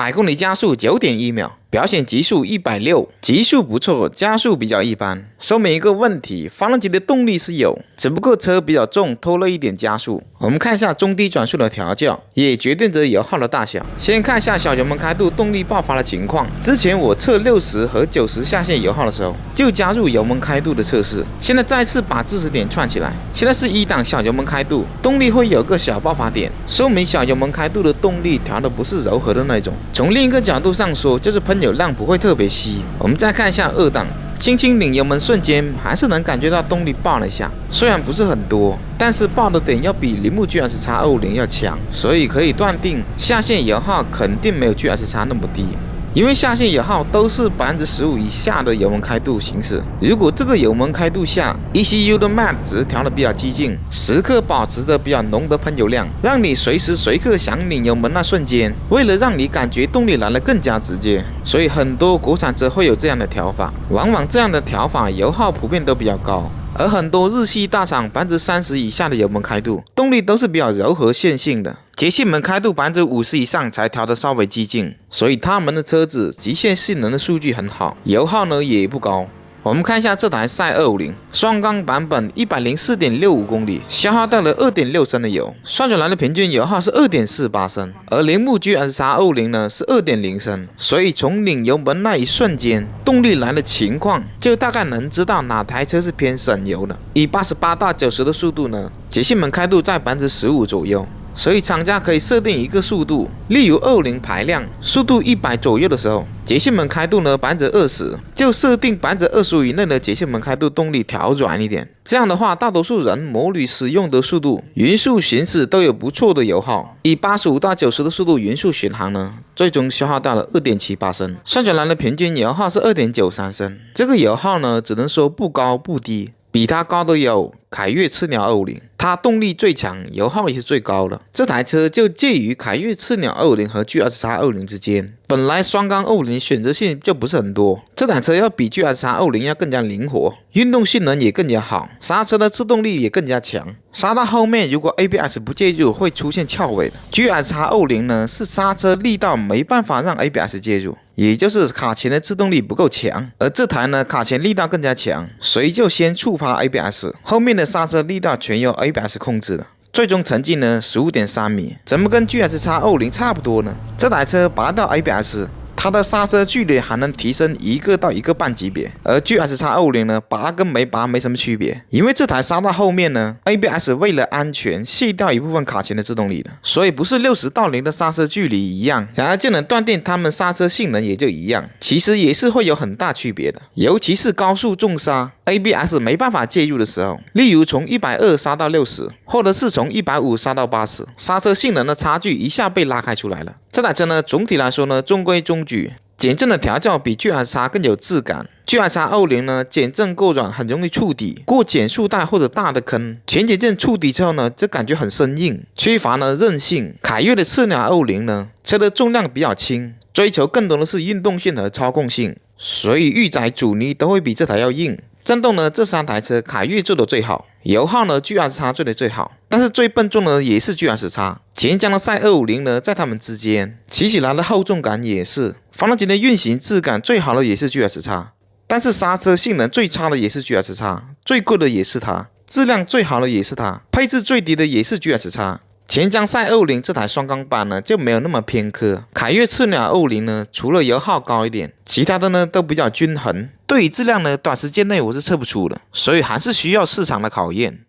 100公里加速 9.1 秒，表显极速160，极速不错，加速比较一般。说明一个问题，发动机的动力是有，只不过车比较重，拖了一点加速。我们看一下中低转速的调教，也决定着油耗的大小。先看一下小油门开度动力爆发的情况。之前我测60和90下线油耗的时候，就加入油门开度的测试。现在再次把知识点串起来。现在是1档小油门开度，动力会有个小爆发点，说明小油门开度的动力调的不是柔和的那种。从另一个角度上说，就是喷油量不会特别稀。我们再看一下2档。轻轻拧油门瞬间，还是能感觉到动力爆了一下，虽然不是很多，但是爆的点要比铃木 GSX-250 要强，所以可以断定下线油耗肯定没有 GSX 那么低。因为下线油耗都是15%以下的油门开度行驶，如果这个油门开度下 ECU 的 MAX 值调的比较激进，时刻保持着比较浓的喷油量，让你随时随刻想拧油门那瞬间，为了让你感觉动力来得更加直接，所以很多国产车会有这样的调法，往往这样的调法油耗普遍都比较高。而很多日系大厂30%以下的油门开度，动力都是比较柔和线性的，节气门开度50%以上才调得稍微激进，所以他们的车子极限性能的数据很好，油耗呢也不高。我们看一下这台赛250双缸版本 104.65 公里，消耗掉了 2.6 升的油，算出来的平均油耗是 2.48 升，而铃木 GSX-250 呢是 2.0 升，所以从拧油门那一瞬间，动力来的情况就大概能知道哪台车是偏省油的。以88到90的速度呢，节气门开度在 15% 左右。所以厂家可以设定一个速度，例如250排量，速度100左右的时候，节气门开度呢 20%， 就设定 25% 以内的节气门开度动力调软一点。这样的话，大多数人模拟使用的速度，匀速行驶都有不错的油耗。以85到90的速度匀速巡航呢，最终消耗到了 2.78 升，算下来的平均油耗是 2.93 升。这个油耗呢，只能说不高不低。比它高的有凯越赤鸟250，它动力最强，油耗也是最高的。这台车就介于凯越赤鸟250和 GSX-250 之间。本来双缸250选择性就不是很多，这台车要比 GSX-250 要更加灵活，运动性能也更加好，刹车的制动力也更加强。刹到后面，如果 ABS 不介入，会出现翘尾的。GSX-250 呢是刹车力道没办法让 ABS 介入，也就是卡钳的制动力不够强，而这台呢卡钳力道更加强，所以就先触发 ABS， 后面的刹车力道全由 ABS 控制了。最终成绩呢 15.3 米，怎么跟 GSX-250 差不多呢？这台车拔掉 ABS， 它的刹车距离还能提升1个到1个半级别，而 GSX-250 呢拔跟没拔没什么区别，因为这台刹到后面呢 ABS 为了安全卸掉一部分卡钳的制动力了，所以不是60到0的刹车距离一样，然而就能断定它们刹车性能也就一样，其实也是会有很大区别的，尤其是高速重刹 ABS 没办法介入的时候，例如从120刹到60，或者是从150刹到80，刹车性能的差距一下被拉开出来了。这台车呢，总体来说呢，中规中矩，减震的调教比 GSX 更有质感。GSX-250 呢，减震够软，很容易触底，过减速带或者大的坑，前减震触底之后呢，这感觉很生硬，缺乏呢韧性。凯越的赤鸟250呢，车的重量比较轻，追求更多的是运动性和操控性，所以预载阻尼都会比这台要硬。震动呢，这3台车凯越做的最好，油耗呢 GSX 做的最好，但是最笨重呢也是 GSX， 前江的赛250呢在它们之间，骑起来的厚重感也是，发动机的运行质感最好的也是 GSX， 但是刹车性能最差的也是 GSX， 最贵的也是它，质量最好的也是它，配置最低的也是 GSX。前江赛250这台双缸版呢就没有那么偏科，凯越赤鸟250呢除了油耗高一点，其他的呢都比较均衡。对于质量呢，短时间内我是测不出的，所以还是需要市场的考验。